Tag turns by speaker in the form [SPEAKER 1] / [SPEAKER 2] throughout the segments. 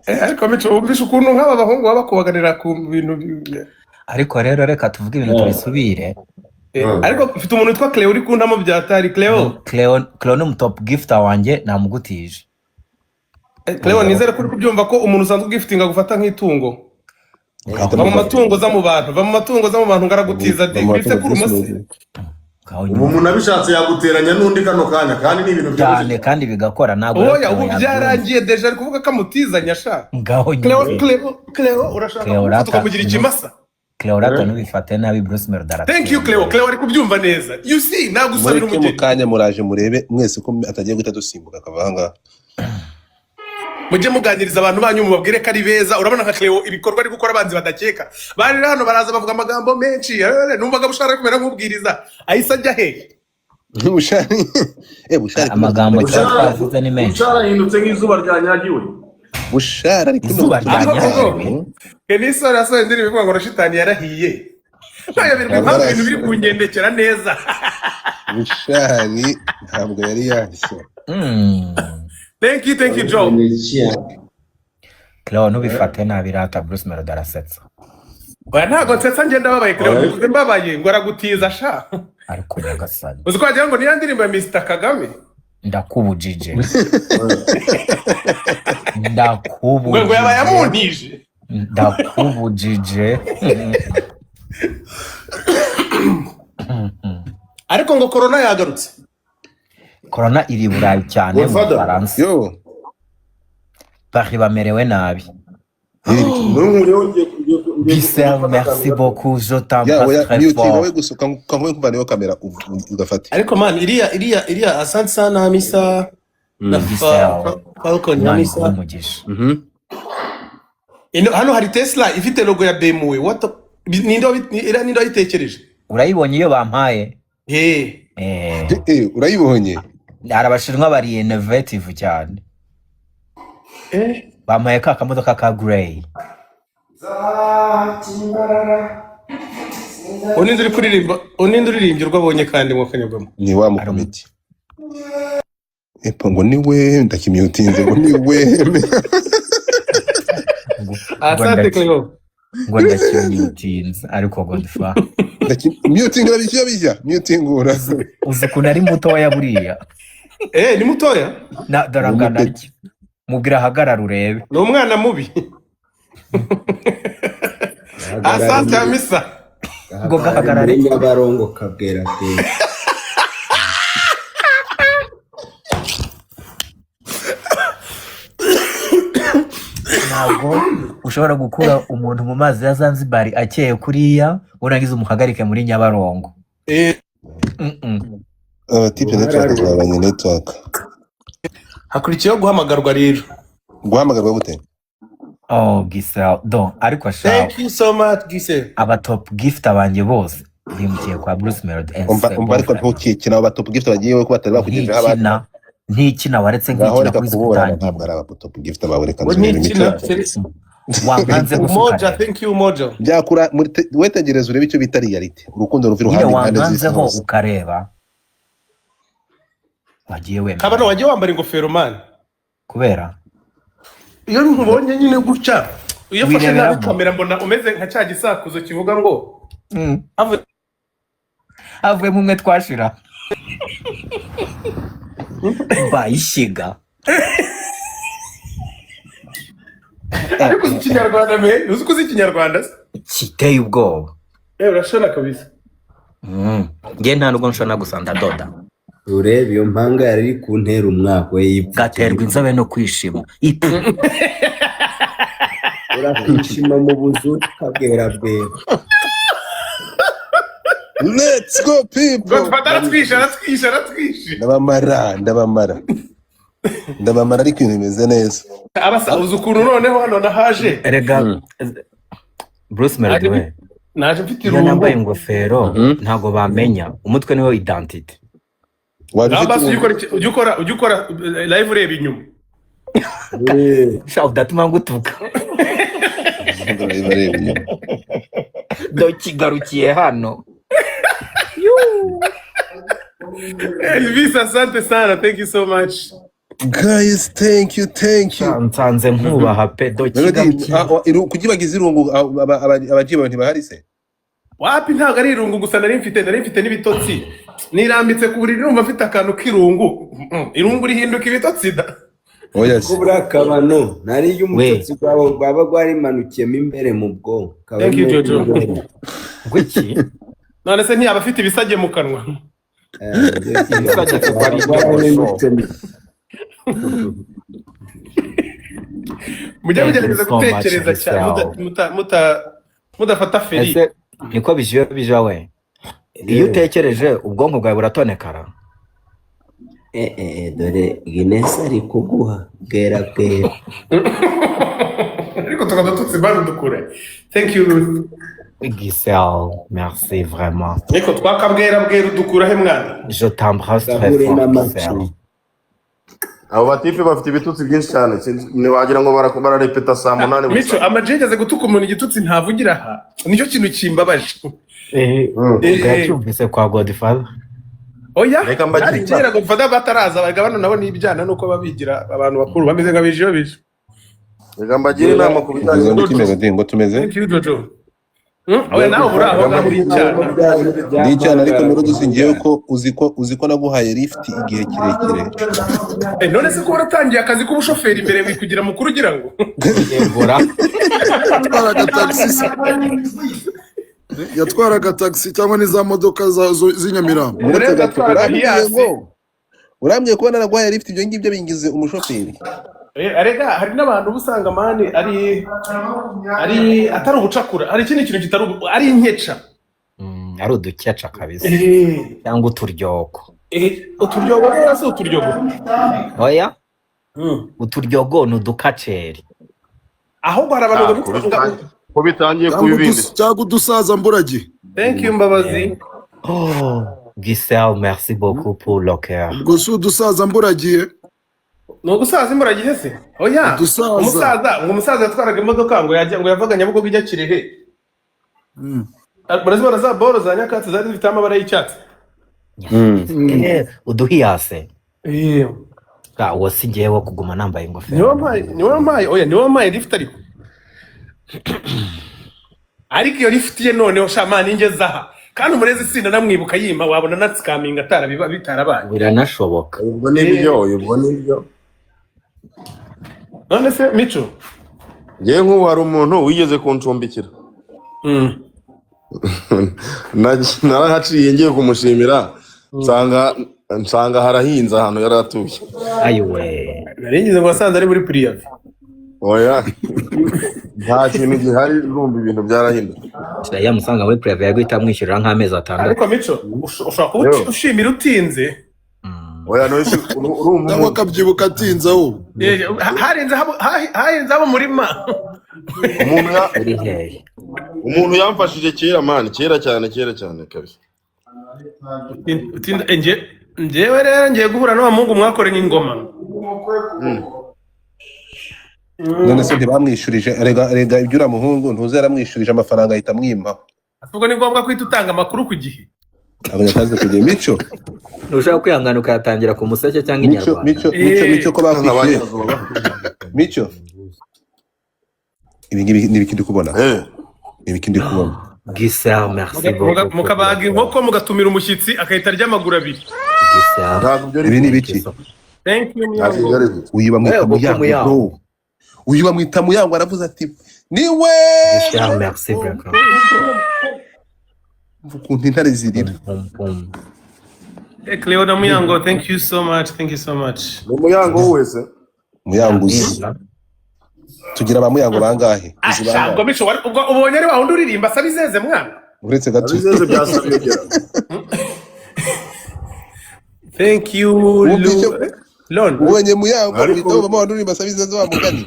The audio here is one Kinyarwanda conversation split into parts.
[SPEAKER 1] ariko mico wumvisha ukuntu nk'aba bahungu baba bakubaganira ku bintu
[SPEAKER 2] ariko rero reka tuvuge ibintu tubisubire.
[SPEAKER 1] ariko mfite umuntu witwa Cleo uri kundamo byatari
[SPEAKER 2] Cleo ni top gifter wanjye namugutije.
[SPEAKER 1] Cleo nizere ko uri kubyumva ko umuntu usanzwe giftinga gufata nk'itungo. Va mu matungo za mu bantu ngaragutiza bifite kuri umusi.
[SPEAKER 3] Umuntu abishatse yaguteranya n'undi kano kanya kandi ni ibintu
[SPEAKER 2] byose kandi bigakora nago.
[SPEAKER 1] Oya ubu byarangiye deja ari kuvuga kamutizanya sha. Cleo urashaka kukugira ikimasa.
[SPEAKER 2] Cleo rato nubifate nabi Bruce Melodie.
[SPEAKER 1] Thank you Cleo ari kubyumva neza. You see nagusabira
[SPEAKER 4] umugeni. Mu kanya muraje murebe mwese ko atagiye guhita dusimbuka akavanga.
[SPEAKER 1] Mujye muganiriza abantu banyu mubabwire ko ari beza. Urabona nka Cleo ibikorwa ari gukora abanzi badakeka. Bari hano baraza bavuga amagambo menshi. Numvaga bushara kumera nk'ubwiriza. Ahisa ajya he?
[SPEAKER 4] Bushari. Bushari.
[SPEAKER 2] Amagambo cyavuze ni menshi.
[SPEAKER 3] Bushara hindutse nk'izuba ryanyagiwe.
[SPEAKER 4] Bushara ari
[SPEAKER 2] izuba ryanyagiwe.
[SPEAKER 1] Kenisa raso ndiri bivuga ngo shitani yarahiye. Nayo bintu biri kungendekera neza.
[SPEAKER 4] Bushari ntabwo yari yahise.
[SPEAKER 1] Thank you Joe.
[SPEAKER 2] Cleo nubifate nabi rata Bruce Melodie arasetsa.
[SPEAKER 1] Oya ntago nsetsa ngenda babaye Cleo mbabaye ngo aragutiza sha.
[SPEAKER 2] Ariko nyagasani.
[SPEAKER 1] Uziko wagira ngo ni yandirimbo ya Mr Kagame.
[SPEAKER 2] Ndakubujije.
[SPEAKER 1] Ngo yabaye amuntije.
[SPEAKER 2] Ndakubujije.
[SPEAKER 1] Ariko ngo corona yagarutse.
[SPEAKER 2] Corona iri Burayi cyane mu Faransa. Paris bamerewe nabi. Giselle, merci beaucoup, je t'embrasse très fort.
[SPEAKER 1] Ariko man, iriya asante sana Hamisa na Falcon Hamisa. Hano hari Tesla ifite logo ya BMW. Nindo ayitekereje.
[SPEAKER 2] Urayibonye iyo bampaye?
[SPEAKER 4] Urayibonye?
[SPEAKER 2] Arabashinwa bari innovative cyane. Bampaye ka kamodoka ka grey.
[SPEAKER 1] Unindi uririmba urwabonye kandi mu kanyagamo.
[SPEAKER 4] Ni wa mukomiti. Ngo niwe ndakimyutinze ngo niwe.
[SPEAKER 1] Asante Cleo.
[SPEAKER 2] Ngo ndakimyutinze ariko Godfa.
[SPEAKER 4] Myutinga bijya myutingura.
[SPEAKER 2] Uzi kuntu ari mutoya buriya.
[SPEAKER 1] Ni mutoya?
[SPEAKER 2] Na darangana iki. Mubwira hagarara urebe.
[SPEAKER 1] Ni umwana mubi. Asante Hamisa.
[SPEAKER 2] Ngo gahagarare
[SPEAKER 5] Nyabarongo kabwera te.
[SPEAKER 2] Ntabwo ushobora gukura umuntu mu mazi ya Zanzibar akeye kuriya urangiza umuhagarike muri Nyabarongo.
[SPEAKER 4] Tipe network zabanye network.
[SPEAKER 1] Hakurikiyeho guhamagarwa rero.
[SPEAKER 4] Guhamagarwa gute?
[SPEAKER 2] Giselle. Ariko shawo.
[SPEAKER 1] Thank you so much Giselle.
[SPEAKER 2] Aba top gift abanje bose bimukiye kwa Bruce Melodie.
[SPEAKER 4] Ariko ntukikina aba top gift bagiye ko batari bakugejeje abana.
[SPEAKER 2] Ntikina waretse nk'ikina kuri
[SPEAKER 4] gutangira. Ntabwo ari aba top gift babureka
[SPEAKER 2] wankanze
[SPEAKER 1] Moja, thank you Moja.
[SPEAKER 4] Byakura wetegereza urebe icyo bita reality. Urukundo ruvi ruhande
[SPEAKER 2] kandi wankanzeho ukareba. Wagiye wemera.
[SPEAKER 1] Kabano wagiye wambara ingofero man.
[SPEAKER 2] Kubera
[SPEAKER 1] iyo nkubonye nyine gutya iyo fashe na kamera mbona umeze nka cya gisakuzo kivuga ngo
[SPEAKER 2] avuye mu mwe twashira bayishiga.
[SPEAKER 1] Ariko ikinyarwanda uzi ko ikinyarwanda
[SPEAKER 2] kiteye ubwoba.
[SPEAKER 1] Urashona kabisa.
[SPEAKER 2] Nge nta nubwo nshona gusa ndadoda.
[SPEAKER 5] Urebe iyo mpanga yari kuntera umwaka
[SPEAKER 2] gaterwa inzobe no kwishima.
[SPEAKER 5] Urakwishima mu buzu kabwera bwe.
[SPEAKER 4] Let's go people.
[SPEAKER 1] Ratwisha.
[SPEAKER 4] Ndabamara ariko ibintu bimeze neza.
[SPEAKER 1] Abasa uzi ukuntu noneho hano nahaje.
[SPEAKER 2] Erega Bruce Melodie
[SPEAKER 1] naje mfite irungu.
[SPEAKER 2] Yambaye ingofero ntago bamenya umutwe niwo identity.
[SPEAKER 1] Abasa ujukora live ureba inyuma.
[SPEAKER 2] Shau datuma ngutuka. Kigarukiye hano.
[SPEAKER 1] Visa, asante sana. Thank you so much.
[SPEAKER 4] Guys, thank you.
[SPEAKER 2] nsanze nkubaha pe
[SPEAKER 4] Melody, kugibagiza irungu abajiba ntibahari se?
[SPEAKER 1] wapi ntabwo ari irungu gusa nari mfite n'ibitotsi nirambitse ku buriri numva mfite akantu k'irungu irungu rihinduka ibitotsi da
[SPEAKER 4] Oya.
[SPEAKER 5] kubura akabano nariye umutotsi gwawe baba gwarimanukiyemo imbere mu bwonko.
[SPEAKER 1] Thank you, Jojo.
[SPEAKER 2] gwiki
[SPEAKER 1] none se ntiyaba afite ibisage mu kanwa mujya mugerageza gutekereza cyane mudafata feri.
[SPEAKER 2] ese niko bije we iyo utekereje ubwonko bwawe buratonekara.
[SPEAKER 5] dore Guinness ari kuguha bwera
[SPEAKER 1] ariko tukaba tutsimbana dukure. Thank you
[SPEAKER 2] Giselle, merci vraiment.
[SPEAKER 1] ariko twakabwera udukura he mwana.
[SPEAKER 2] Je t'embrasse très
[SPEAKER 5] Gabure
[SPEAKER 2] fort
[SPEAKER 5] n'amacu.
[SPEAKER 2] Giselle.
[SPEAKER 3] abo batipe bafite ibitutsi byinshi cyane ntiwagira ngo bararepeta saa munani buri
[SPEAKER 1] Mico amajegeze gutuka umuntu igitutsi ntavugira aha nicyo kintu kimbabaje.
[SPEAKER 2] Bwacyumvise kwa Godfather.
[SPEAKER 1] Oya
[SPEAKER 3] Reka mbagire
[SPEAKER 1] ari kera Godfather bataraza bagabana nabo n'ibyana nuko babigira abantu bakuru bameze nka bijiyo bijo.
[SPEAKER 3] reka mbagire inama ku bijyanye
[SPEAKER 4] Melody ngo tumeze.
[SPEAKER 1] Thank you Jojo. Oya nawe uraho muri cyana.
[SPEAKER 4] Ndi cyane ariko Melody singiye ko uziko naguhaye lift igihe kirekire.
[SPEAKER 1] None se ko waratangiye akazi k'ubushoferi imbere wikugira mukuru ugira ngo.
[SPEAKER 6] yatwaraga taxi cyangwa n'iza modoka z'inyamirambo.
[SPEAKER 4] Urambye kubona naguhaye lift ibyo ngibyo bingize umushoferi.
[SPEAKER 1] Arega hari n'abantu busanga mani ari atari ubucakura ari ikindi kintu kitari ari inkeca.
[SPEAKER 2] Ari udukeca kabisa cyangwa uturyoko.
[SPEAKER 1] Uturyogo rwose uturyogo.
[SPEAKER 2] Oya uturyogo ni udukaceri.
[SPEAKER 1] Ahubwo hari abantu
[SPEAKER 3] ko bitangiye ku bibindi
[SPEAKER 6] cyangwa udusaza mburagihe.
[SPEAKER 1] Thank you Mbabazi.
[SPEAKER 2] Giselle, merci beaucoup pour le cœur.
[SPEAKER 6] ubwo si udusaza mburagihe.
[SPEAKER 1] No gusaza imburagihe se? Oya. Umusaza yatwaraga imodoka ngo yavaga Nyabugogo ijya Kirehe. Barazibona za boro za nyakatsi zari zifite amabara y'icyatsi.
[SPEAKER 2] Uduhiyase. Uwo si njyewe kuguma nambaye ingofero.
[SPEAKER 1] Niwo mpaye lift ariko. Ariko iyo lift ye noneho shamani ngeze aha. Kandi umurezi sinda namwibuka yima wabona natsikaminga atarabiba bitarabaye.
[SPEAKER 2] Biranashoboka.
[SPEAKER 3] ubwo nibyo
[SPEAKER 1] None se Mico
[SPEAKER 3] ngewe nk'ubu hari umuntu wigeze kuncumbikira narahaciye ngiye kumushimira nsanga harahinze ahantu yari atuye.
[SPEAKER 2] Ayiwe
[SPEAKER 1] naringize ngo wasanze ari muri Priyavi.
[SPEAKER 3] Oya nta kintu gihari urumva ibintu byarahindutse.
[SPEAKER 2] yamusanga muri Prive yaguhita amwishyurira nk'amezi 6.
[SPEAKER 1] Ariko Mico ushobora kuba ushimira utinze.
[SPEAKER 3] Oya no urumva
[SPEAKER 6] cyangwa akabyibuka atinze aho.
[SPEAKER 1] harenze abo murima.
[SPEAKER 3] umuntu yamfashije kera mani kera cyane kabisa.
[SPEAKER 1] Njyewe rero ngiye guhura n'abamungu mwakoranye ingoma.
[SPEAKER 4] None se ntibamwishyurije rega ibyo ura muhungu ntuze yaramwishyurije amafaranga ahita amwimpa.
[SPEAKER 1] Ubwo ni ngombwa kwita utanga amakuru ku gihe.
[SPEAKER 4] Abanyakazi kugiye Mico.
[SPEAKER 2] Ntushaka kwihangana ukayatangira ku museke cyangwa inyarwanda.
[SPEAKER 4] Mico ko bakwishyuye. Mico. Ibi ni ibiki ndi kubona. Ibiki ndi kubona.
[SPEAKER 2] Giselle, merci beaucoup.
[SPEAKER 1] Mukabaga inkoko mugatumira umushyitsi akahita arya amaguru abiri.
[SPEAKER 2] Giselle.
[SPEAKER 4] Ibi ni ibiki?
[SPEAKER 1] Thank you.
[SPEAKER 4] Uyu bamwita Muyango. Uyu bamwita Muyango aravuze ati niwe.
[SPEAKER 2] Giselle, merci beaucoup.
[SPEAKER 4] Ukuntu intare zirira.
[SPEAKER 1] Cleo na Muyango, thank you so much.
[SPEAKER 3] Muyango wese.
[SPEAKER 4] Muyanguzi. Tugira ba Muyango bangahe?
[SPEAKER 1] Ngo Mico ubwo ubonye ari wahunda uririmba sabizeze mwana.
[SPEAKER 4] Uretse gato.
[SPEAKER 3] Bizeze byasabye.
[SPEAKER 1] Thank you. Lon.
[SPEAKER 4] Ubonye Muyango bitaho mama wanduririmba sabizeze wa mugani.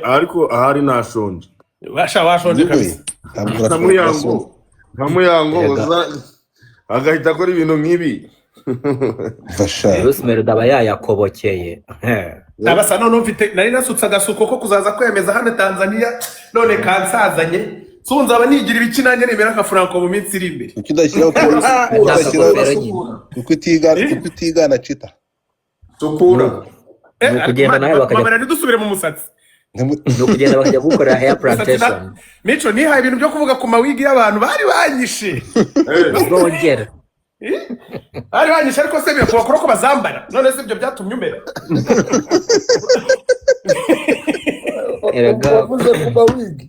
[SPEAKER 3] Ariko ahari nashonje.
[SPEAKER 1] Washonje kabisa.
[SPEAKER 3] Muyango agahita akora ibintu nk'ibi.
[SPEAKER 4] Fasha.
[SPEAKER 2] Bruce Melody aba yayakobokeye.
[SPEAKER 1] Abasa none mfite nari nasutse agasuko ko kuzaza kwemeza hano Tanzania none kansazanye. Sunza aba nigira ibiki nanjye nemera ka Franco mu minsi iri imbere.
[SPEAKER 4] Ukidashyiraho polisi. Uko utigana cita.
[SPEAKER 3] Tukura.
[SPEAKER 2] ni ukugenda nawe bakajya
[SPEAKER 1] mamara ntidusubire mu musatsi
[SPEAKER 2] ni ukugenda bakajya gukorera hair plantation
[SPEAKER 1] Mico nihaye ibintu byo kuvuga ku mawigi y'abantu bari banyishe
[SPEAKER 2] bongera
[SPEAKER 1] bari banyishe ariko se bakora ko bazambara none se ibyo byatumye umera
[SPEAKER 2] erega
[SPEAKER 6] wavuze ku mawigi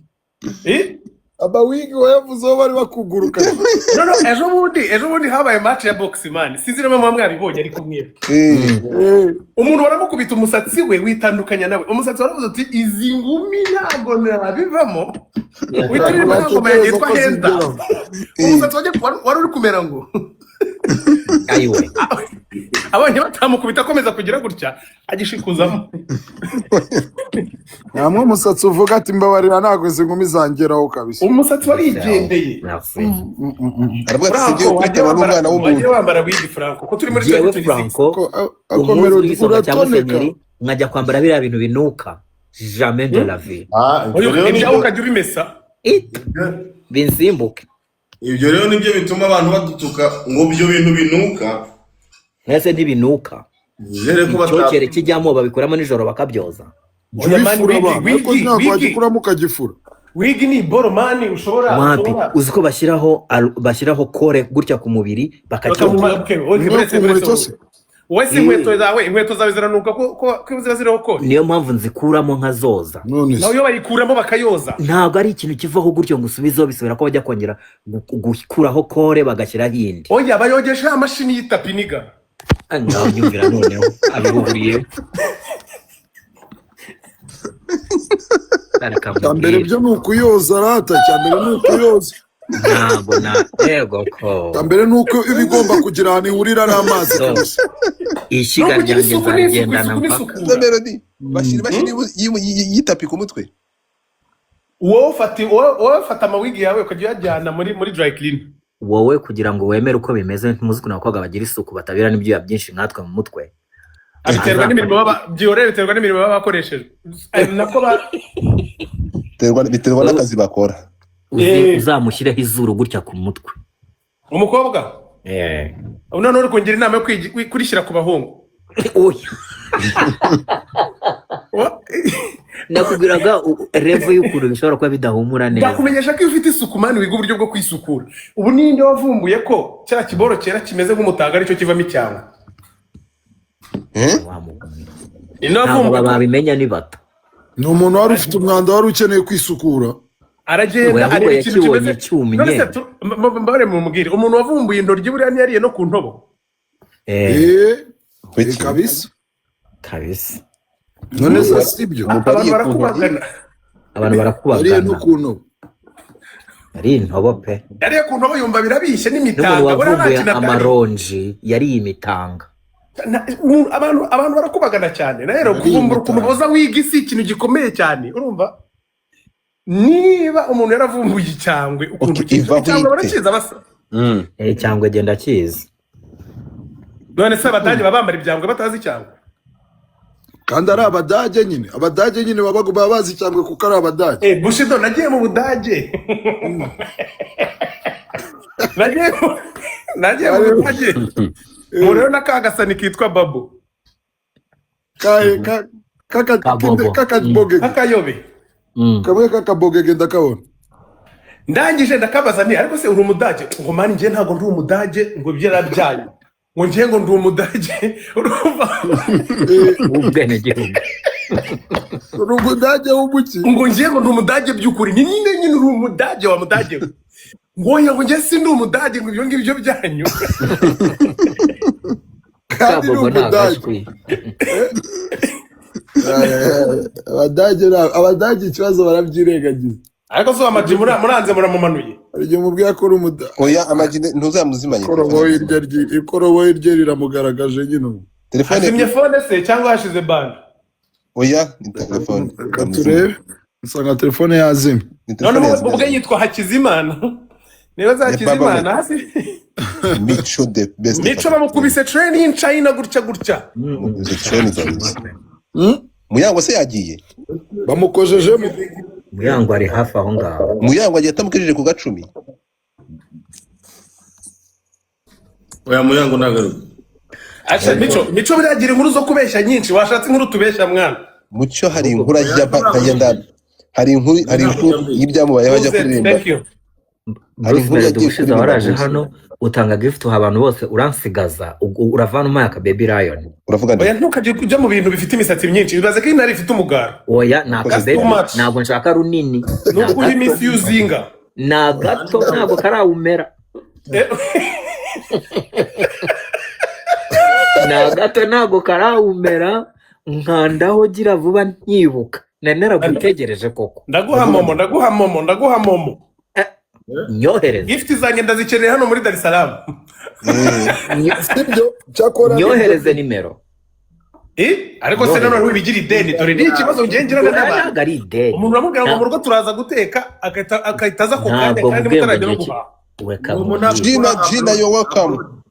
[SPEAKER 6] amawigi wayavuzeho bari bakuguruka
[SPEAKER 1] no ejo bundi habaye match ya box man sinzi niba mwabibonye ariko mwebwe umuntu waramukubita umusatsi we witandukanya nawe umusatsi waravuze ati izi ngumi ntabwo nabivamo witabira ntabwo yitwa henda umusatsi wari uri kumera ngo
[SPEAKER 2] ayiwe
[SPEAKER 1] abonye batamukubita akomeza kugira gutya agishikuzamo
[SPEAKER 6] namwe umusatsi uvuga ati mbabarira ntabwo izi ngumi zangeraho kabisa
[SPEAKER 1] umusatsi warigendeye
[SPEAKER 4] aravuga ati sigiye kwitaba n'umwana w'umuntu
[SPEAKER 1] wagiye wambara wigi Franco ko turi muri
[SPEAKER 2] jewe Franco
[SPEAKER 6] akomero
[SPEAKER 2] uratoneka cyangwa se
[SPEAKER 6] uratoneka
[SPEAKER 2] nyiri nkajya kwambara biriya bintu binuka jamais de la vie
[SPEAKER 1] ibyo ukajya ubimesa
[SPEAKER 2] binsimbuke
[SPEAKER 3] ibyo rero nibyo bituma abantu badutuka ngo ibyo bintu binuka
[SPEAKER 2] mwese ntibinuka
[SPEAKER 3] jere ko
[SPEAKER 2] icyokere kijyamo babikuramo nijoro bakabyoza
[SPEAKER 6] wifura abantu ariko ntabwo wagikuramo ukagifura
[SPEAKER 1] wigi ni boromani ushobora
[SPEAKER 2] wapi uzi ko bashyiraho kore gutya ku mubiri bakacyoza
[SPEAKER 1] wese inkweto zawe ziranuka ko ziba ziriho kore
[SPEAKER 2] niyo mpamvu nzikuramo nkazoza
[SPEAKER 1] nawe iyo bayikuramo bakayoza
[SPEAKER 2] ntabwo ari ikintu kivaho gutyo ngo usubizeho bisubira ko bajya kongera gukuraho kore bagashyiraho iyindi
[SPEAKER 1] oya bayogesha ya mashini y'itapi niga
[SPEAKER 2] ngaho nyumvira noneho abihuriye
[SPEAKER 6] cyambere byo ni ukuyoza rata cyambere ni ukuyoza
[SPEAKER 2] ntabwo yego ko
[SPEAKER 6] cyambere ni uko iba igomba kugira ahantu ihurira n'amazi kabisa
[SPEAKER 2] ishyiga ryanjye nzagendana
[SPEAKER 4] izo melody bashyira y'itapi ku mutwe
[SPEAKER 1] wowe ufata amawigi yawe ukajya uyajyana muri dry clean
[SPEAKER 2] wowe kugira ngo wemere uko bimeze ntimuzi ukuntu abakobwa bagira isuku batabira n'ibyuya byinshi nkatwe mu mutwe
[SPEAKER 1] biterwa n'imirimo baba bakoresheje
[SPEAKER 4] biterwa n'akazi bakora
[SPEAKER 2] uzamushyireho izuru gutya ku mutwe
[SPEAKER 1] umukobwa none uri kungira inama yo kurishyira ku bahungu
[SPEAKER 2] nakubwiraga revo y'ukuntu bishobora kuba bidahumura neza
[SPEAKER 1] ndakumenyesha ko iyo ufite isuku mani wiga uburyo bwo kwisukura ubu ninde wavumbuye ko cya kiboro cyera kimeze nk'umutanga aricyo kivamo icyangwe
[SPEAKER 2] ntabwo babimenya ni bato
[SPEAKER 6] ni umuntu wari ufite umwanda wari ukeneye kwisukura
[SPEAKER 1] aragenda
[SPEAKER 2] areba ikintu kimeze cyumye
[SPEAKER 1] mbare mumubwire umuntu wavumbuye intoryi buriya ntiyariye no ku ntobo
[SPEAKER 6] kabisa
[SPEAKER 1] none se sibyo abantu barakubagana
[SPEAKER 6] ariye no ku ntobo
[SPEAKER 2] ari intobo pe
[SPEAKER 1] yariye ku ntobo yumva birabishye n'imitanga
[SPEAKER 2] n'umuntu wavumbuye amaronji yariye imitanga
[SPEAKER 1] abantu barakubagana cyane rero kuvumbura ukuntu boza wiga isi ikintu gikomeye cyane urumva niba umuntu yaravumbuye icyangwe ukuntu icyangwe barakiza basa
[SPEAKER 2] icyangwe genda kiza
[SPEAKER 1] none se abadage baba bambara ibyangwe batazi icyangwe
[SPEAKER 6] kandi ari abadage nyine baba bazi icyangwe kuko ari abadage
[SPEAKER 1] bushido nagiye mu budage nagiye mu budage murero n'akagasani kitwa babo kakayobe
[SPEAKER 6] kamwe kakaboge genda kabona
[SPEAKER 1] ndangije ndakabaza nti ariko se uri umudage ngo mani ngiye ntabwo ndi umudage ngo byarabyaye ngo ngiye ngo ndi umudage urumva
[SPEAKER 2] ubwenegihugu
[SPEAKER 6] uri umudage w'umuki
[SPEAKER 1] ngo ngiye ngo ndi umudage by'ukuri ni nyine uri umudage wa mudage ngo ngiye si ndi umudage ngo ibyo ngibyo byanyu
[SPEAKER 6] kandi uri umudage abadage ikibazo barabyirengagiza
[SPEAKER 1] ariko so amaji muranze muramumanuye
[SPEAKER 6] hari igihe umubwira ko uri umudage
[SPEAKER 4] oya amaji ntuzamuzimanye
[SPEAKER 6] ikoroboyi rye riramugaragaje nyine
[SPEAKER 1] azimye fone se cyangwa hashize bande
[SPEAKER 4] oya ni telefone
[SPEAKER 6] reka turebe usanga telefone yazimye
[SPEAKER 1] none ubwe yitwa Hakizimana niba za Hakizimana hasi
[SPEAKER 4] Mico the best
[SPEAKER 1] Mico bamukubise train in China gutya
[SPEAKER 4] Muyango se yagiye
[SPEAKER 6] bamukojeje
[SPEAKER 2] Muyango ari hafi aho ngaho
[SPEAKER 4] Muyango agiye atamukirije ku gacumi
[SPEAKER 3] oya Muyango nagaruka
[SPEAKER 1] Acha mico biragira inkuru zo kubeshya nyinshi washatse inkuru tubeshya mwana.
[SPEAKER 4] Mucyo hari inkuru ajya kagenda hari inkuru y'ibyamubayeho ajya kuririmba.
[SPEAKER 1] Thank you.
[SPEAKER 2] Bruce Melody gushize waraje hano utanga gift abantu bose uransigaza uravana umwaka Baby Lion.
[SPEAKER 4] Uravuga
[SPEAKER 1] Oya ntukajye kujya mu bintu bifite imisatsi myinshi bibaze ko intare ifite umugara.
[SPEAKER 2] Oya nakabe ntabwo nshaka runini.
[SPEAKER 1] Nuko uri misuzinga.
[SPEAKER 2] Na gato ntabwo karawumera. Na gato ntabwo karawumera nkandaho gira vuba nkibuka. Nenera gutegereje koko.
[SPEAKER 1] Ndaguha momo.
[SPEAKER 2] Nyohereza.
[SPEAKER 1] Gift zanjye ndazikeneye hano muri Dar es Salaam.
[SPEAKER 6] Sibyo cyakora
[SPEAKER 2] Nyohereze nimero.
[SPEAKER 1] Ariko se none wibigira ideni dore ni ikibazo ngengera n'abana.
[SPEAKER 2] Ari ideni.
[SPEAKER 1] Umuntu amubwira ngo mu rugo turaza guteka akahitaza ku kanya kandi mutarajya no guhaha.
[SPEAKER 2] Welcome.
[SPEAKER 4] Gina, you're welcome.